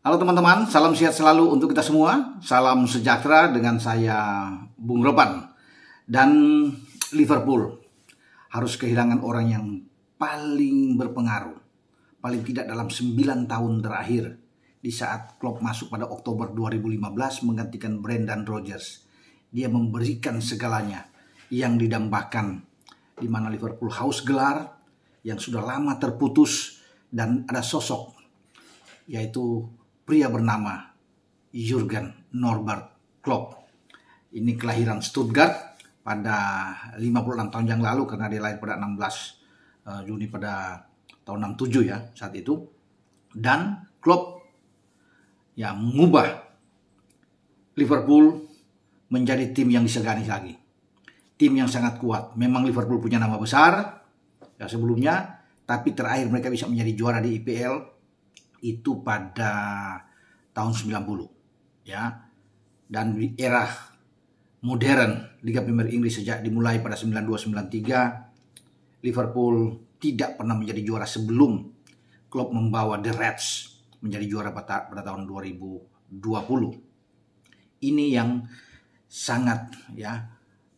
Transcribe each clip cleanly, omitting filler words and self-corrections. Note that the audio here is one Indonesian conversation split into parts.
Halo teman-teman, salam sehat selalu untuk kita semua. Salam sejahtera dengan saya Bung Ropan. Dan Liverpool harus kehilangan orang yang paling berpengaruh, paling tidak dalam 9 tahun terakhir, di saat Klopp masuk pada Oktober 2015 menggantikan Brendan Rodgers. Dia memberikan segalanya yang didambakan, di mana Liverpool haus gelar yang sudah lama terputus, dan ada sosok yaitu pria bernama Jurgen Norbert Klopp. Ini kelahiran Stuttgart pada 56 tahun yang lalu, karena dia lahir pada 16 Juni pada tahun 67 ya saat itu. Dan Klopp ya mengubah Liverpool menjadi tim yang disegani lagi. Tim yang sangat kuat. Memang Liverpool punya nama besar ya sebelumnya, tapi terakhir mereka bisa menjadi juara di IPL itu pada tahun 90 ya. Dan di era modern Liga Premier Inggris sejak dimulai pada 92-93, Liverpool tidak pernah menjadi juara sebelum Klopp membawa The Reds menjadi juara pada tahun 2020. Ini yang sangat ya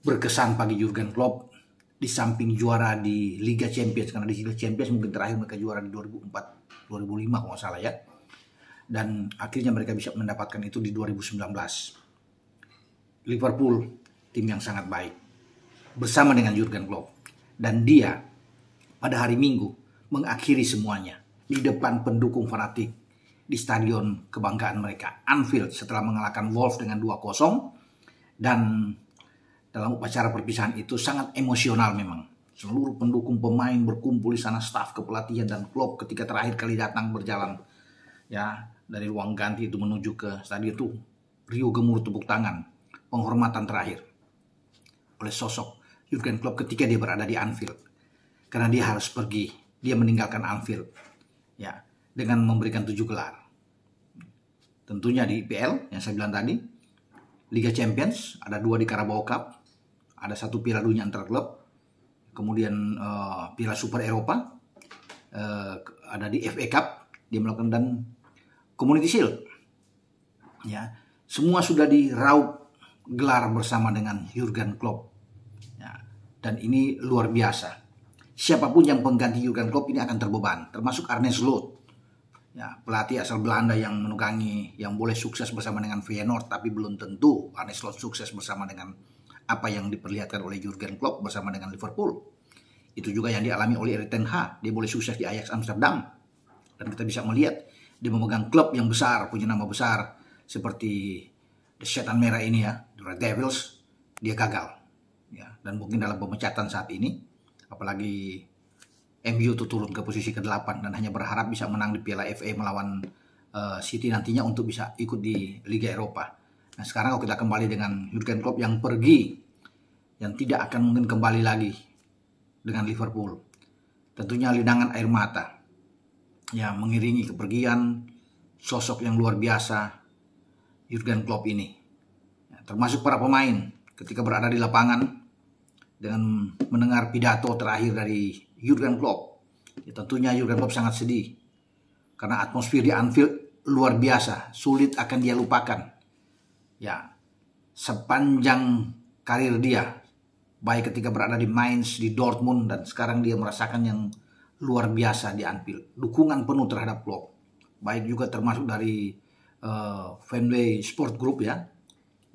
berkesan bagi Jurgen Klopp, di samping juara di Liga Champions, karena di Liga Champions mungkin terakhir mereka juara di 2004-2005 kalau nggak salah ya. Dan akhirnya mereka bisa mendapatkan itu di 2019. Liverpool tim yang sangat baik bersama dengan Jurgen Klopp, dan dia pada hari Minggu mengakhiri semuanya di depan pendukung fanatik di stadion kebanggaan mereka Anfield, setelah mengalahkan Wolves dengan 2-0. Dan dalam upacara perpisahan itu sangat emosional memang. Seluruh pendukung pemain berkumpul di sana, staf kepelatihan, dan Klopp ketika terakhir kali datang berjalan ya dari ruang ganti itu menuju ke stadion itu, riuh gemuruh tepuk tangan penghormatan terakhir oleh sosok Jurgen Klopp ketika dia berada di Anfield, karena dia harus pergi, dia meninggalkan Anfield ya dengan memberikan 7 gelar. Tentunya di IPL yang saya bilang tadi, Liga Champions ada 2 di Carabao Cup, ada 1 Piala Dunia antar klub, kemudian Piala Super Eropa, ada di FA Cup dia melakukan, dan Community Shield ya, semua sudah diraup gelar bersama dengan Jurgen Klopp ya. Dan ini luar biasa. Siapapun yang pengganti Jurgen Klopp ini akan terbeban, termasuk Arne Slot ya, pelatih asal Belanda yang menukangi, yang boleh sukses bersama dengan Feyenoord, tapi belum tentu Arne Slot sukses bersama dengan apa yang diperlihatkan oleh Jurgen Klopp bersama dengan Liverpool. Itu juga yang dialami oleh Erik ten Hag. Dia boleh sukses di Ajax Amsterdam, dan kita bisa melihat dia memegang klub yang besar, punya nama besar seperti The Setan Merah ini ya, The Red Devils, dia gagal ya. Dan mungkin dalam pemecatan saat ini, apalagi MU itu turun ke posisi ke-8 dan hanya berharap bisa menang di Piala FA melawan City nantinya untuk bisa ikut di Liga Eropa. Nah sekarang kalau kita kembali dengan Jurgen Klopp yang pergi, yang tidak akan mungkin kembali lagi dengan Liverpool, tentunya linangan air mata ya mengiringi kepergian sosok yang luar biasa Jurgen Klopp ini ya, termasuk para pemain ketika berada di lapangan dengan mendengar pidato terakhir dari Jurgen Klopp ya, tentunya Jurgen Klopp sangat sedih karena atmosfer di Anfield luar biasa, sulit akan dia lupakan ya sepanjang karir dia, baik ketika berada di Mainz, di Dortmund, dan sekarang dia merasakan yang luar biasa di Anfield. Dukungan penuh terhadap Klopp, baik juga termasuk dari Fenway Sport Group ya,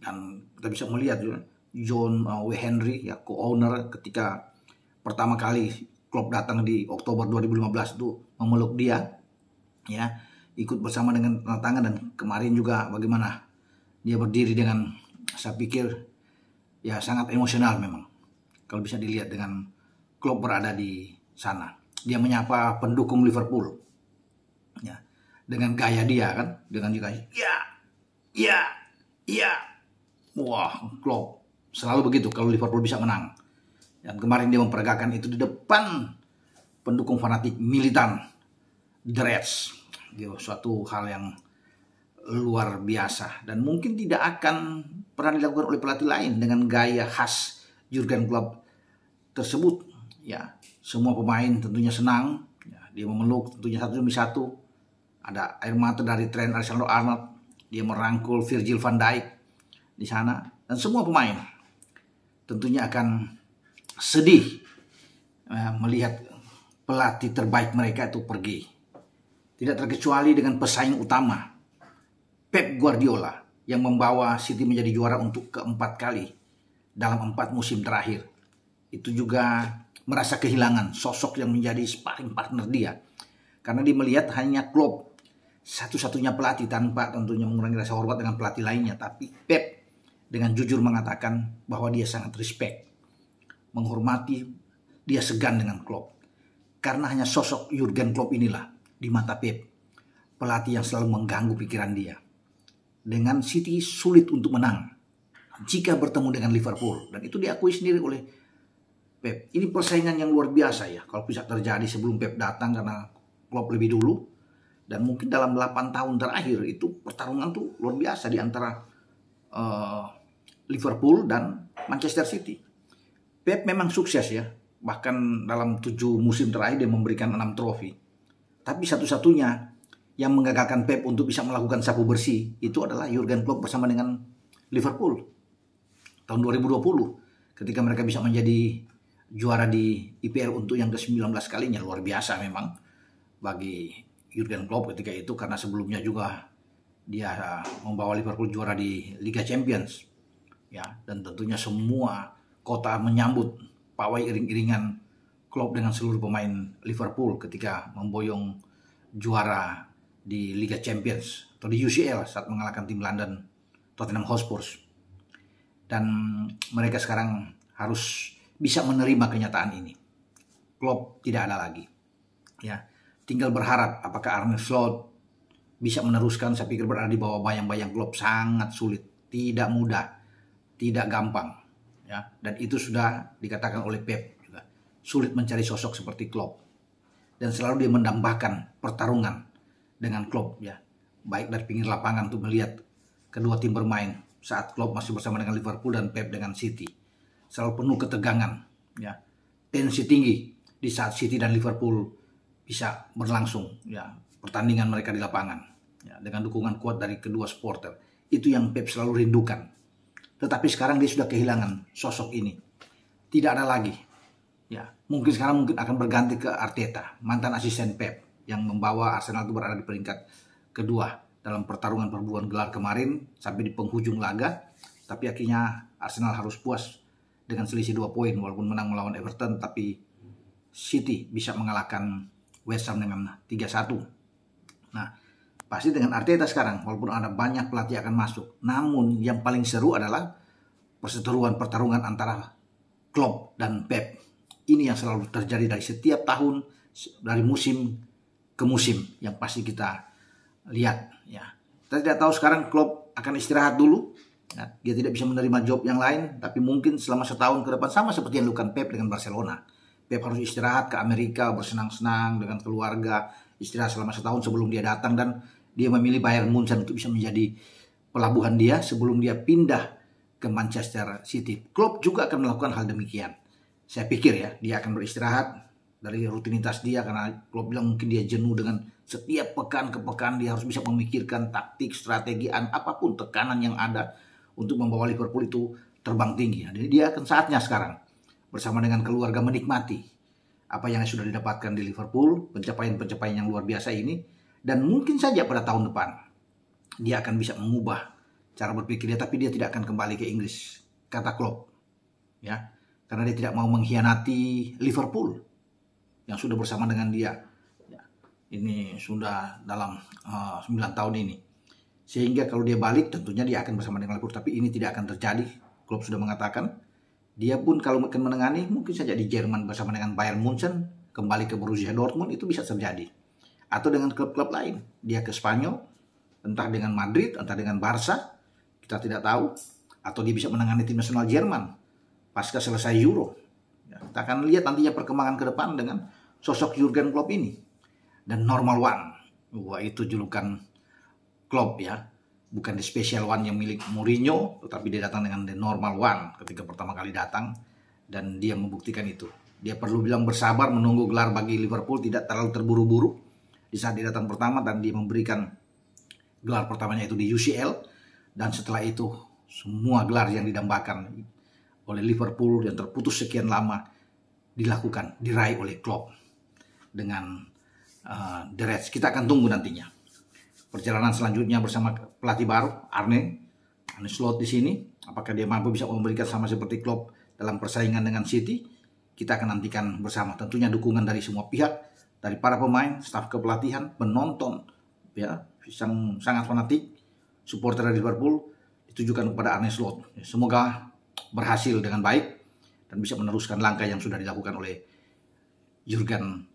dan kita bisa melihat juga John W. Henry ya, co-owner, ketika pertama kali Klopp datang di Oktober 2015 itu memeluk dia ya, ikut bersama dengan tanda tangan. Dan kemarin juga bagaimana dia berdiri dengan, saya pikir ya sangat emosional memang kalau bisa dilihat dengan Klopp berada di sana. Dia menyapa pendukung Liverpool ya dengan gaya dia kan, dengan juga ya. Wah, Klopp selalu begitu kalau Liverpool bisa menang. Dan kemarin dia memperagakan itu di depan pendukung fanatik militan The Reds. Suatu hal yang luar biasa dan mungkin tidak akan pernah dilakukan oleh pelatih lain dengan gaya khas Jurgen Klopp tersebut ya. Semua pemain tentunya senang ya, dia memeluk tentunya satu demi satu Ada air mata dari Trent Alexander-Arnold, dia merangkul Virgil van Dijk di sana, dan semua pemain tentunya akan sedih melihat pelatih terbaik mereka itu pergi. Tidak terkecuali dengan pesaing utama Pep Guardiola yang membawa City menjadi juara untuk keempat kali dalam 4 musim terakhir. Itu juga merasa kehilangan sosok yang menjadi sparring partner dia. Karena dia melihat hanya Klopp satu-satunya pelatih, tanpa tentunya mengurangi rasa hormat dengan pelatih lainnya. Tapi Pep dengan jujur mengatakan bahwa dia sangat respect, menghormati, dia segan dengan Klopp. Karena hanya sosok Jurgen Klopp inilah di mata Pep, pelatih yang selalu mengganggu pikiran dia. Dengan City sulit untuk menang jika bertemu dengan Liverpool, dan itu diakui sendiri oleh Pep. Ini persaingan yang luar biasa ya, kalau bisa terjadi sebelum Pep datang, karena Klopp lebih dulu. Dan mungkin dalam 8 tahun terakhir itu pertarungan tuh luar biasa di antara Liverpool dan Manchester City. Pep memang sukses ya, bahkan dalam 7 musim terakhir dia memberikan 6 trofi. Tapi satu-satunya yang menggagalkan Pep untuk bisa melakukan sapu bersih itu adalah Jurgen Klopp bersama dengan Liverpool tahun 2020, ketika mereka bisa menjadi juara di IPL untuk yang ke-19 kalinya. Luar biasa memang bagi Jurgen Klopp ketika itu, karena sebelumnya juga dia membawa Liverpool juara di Liga Champions ya, dan tentunya semua kota menyambut pawai iring-iringan Klopp dengan seluruh pemain Liverpool ketika memboyong juara di Liga Champions atau di UCL saat mengalahkan tim London Tottenham Hotspur. Dan mereka sekarang harus bisa menerima kenyataan ini. Klopp tidak ada lagi ya. Tinggal berharap apakah Arne Slot bisa meneruskan. Saya pikir berada di bawah bayang-bayang Klopp sangat sulit, tidak mudah, tidak gampang ya. Dan itu sudah dikatakan oleh Pep juga, sulit mencari sosok seperti Klopp. Dan selalu dia mendambakan pertarungan dengan Klopp ya, baik dari pinggir lapangan untuk melihat kedua tim bermain saat Klopp masih bersama dengan Liverpool dan Pep dengan City. Selalu penuh ketegangan ya, tensi tinggi di saat City dan Liverpool bisa berlangsung ya pertandingan mereka di lapangan ya, dengan dukungan kuat dari kedua supporter. Itu yang Pep selalu rindukan. Tetapi sekarang dia sudah kehilangan sosok ini, tidak ada lagi ya. Mungkin sekarang akan berganti ke Arteta, mantan asisten Pep yang membawa Arsenal itu berada di peringkat kedua dalam pertarungan perburuan gelar kemarin sampai di penghujung laga. Tapi akhirnya Arsenal harus puas dengan selisih 2 poin walaupun menang melawan Everton, tapi City bisa mengalahkan West Ham dengan 3-1. Nah, pasti dengan Arteta sekarang, walaupun ada banyak pelatih akan masuk, namun yang paling seru adalah perseteruan pertarungan antara Klopp dan Pep. Ini yang selalu terjadi dari setiap tahun, dari musim ke musim, yang pasti kita lihat ya. Kita tidak tahu sekarang Klopp akan istirahat dulu ya. Dia tidak bisa menerima job yang lain, tapi mungkin selama setahun ke depan sama seperti yang dilakukan Pep dengan Barcelona. Pep harus istirahat ke Amerika, bersenang-senang dengan keluarga, istirahat selama setahun sebelum dia datang, dan dia memilih Bayern Munchen untuk bisa menjadi pelabuhan dia sebelum dia pindah ke Manchester City. Klopp juga akan melakukan hal demikian. Saya pikir ya, dia akan beristirahat dari rutinitas dia, karena Klopp bilang mungkin dia jenuh dengan setiap pekan ke pekan dia harus bisa memikirkan taktik, strategi, apapun tekanan yang ada untuk membawa Liverpool itu terbang tinggi. Jadi dia akan saatnya sekarang bersama dengan keluarga menikmati apa yang sudah didapatkan di Liverpool, pencapaian-pencapaian yang luar biasa ini. Dan mungkin saja pada tahun depan dia akan bisa mengubah cara berpikir dia, tapi dia tidak akan kembali ke Inggris, kata Klopp ya, karena dia tidak mau mengkhianati Liverpool yang sudah bersama dengan dia ya. Ini sudah dalam 9 tahun ini, sehingga kalau dia balik tentunya dia akan bersama dengan Liverpool, tapi ini tidak akan terjadi. Klopp sudah mengatakan dia pun kalau akan menangani mungkin saja di Jerman bersama dengan Bayern Munchen, kembali ke Borussia Dortmund, itu bisa terjadi. Atau dengan klub-klub lain, dia ke Spanyol, entah dengan Madrid, entah dengan Barca, kita tidak tahu. Atau dia bisa menangani tim nasional Jerman pasca selesai Euro ya, kita akan lihat nantinya perkembangan ke depan dengan sosok Jurgen Klopp ini. Dan Normal One, wah itu julukan Klopp ya, bukan the special one yang milik Mourinho, tetapi dia datang dengan the normal one ketika pertama kali datang, dan dia membuktikan itu. Dia perlu bilang bersabar menunggu gelar bagi Liverpool, tidak terlalu terburu-buru, di saat dia datang pertama dan dia memberikan gelar pertamanya itu di UCL, dan setelah itu semua gelar yang didambakan oleh Liverpool yang terputus sekian lama diraih oleh Klopp dengan The Reds. Kita akan tunggu nantinya perjalanan selanjutnya bersama pelatih baru Arne Slot di sini. Apakah dia mampu bisa memberikan sama seperti Klopp dalam persaingan dengan City? Kita akan nantikan bersama. Tentunya dukungan dari semua pihak, dari para pemain, staf kepelatihan, penonton, ya, yang sangat fanatik, supporter dari Liverpool ditujukan kepada Arne Slot. Semoga berhasil dengan baik dan bisa meneruskan langkah yang sudah dilakukan oleh Jurgen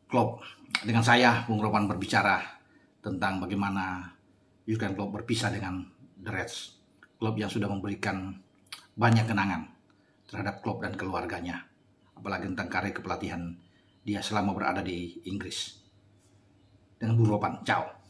Klopp. Dengan saya, Bung Ropan, berbicara tentang bagaimana Jurgen Klopp berpisah dengan The Reds. Klub yang sudah memberikan banyak kenangan terhadap Klopp dan keluarganya, apalagi tentang karir kepelatihan dia selama berada di Inggris. Dengan Bung Ropan, ciao.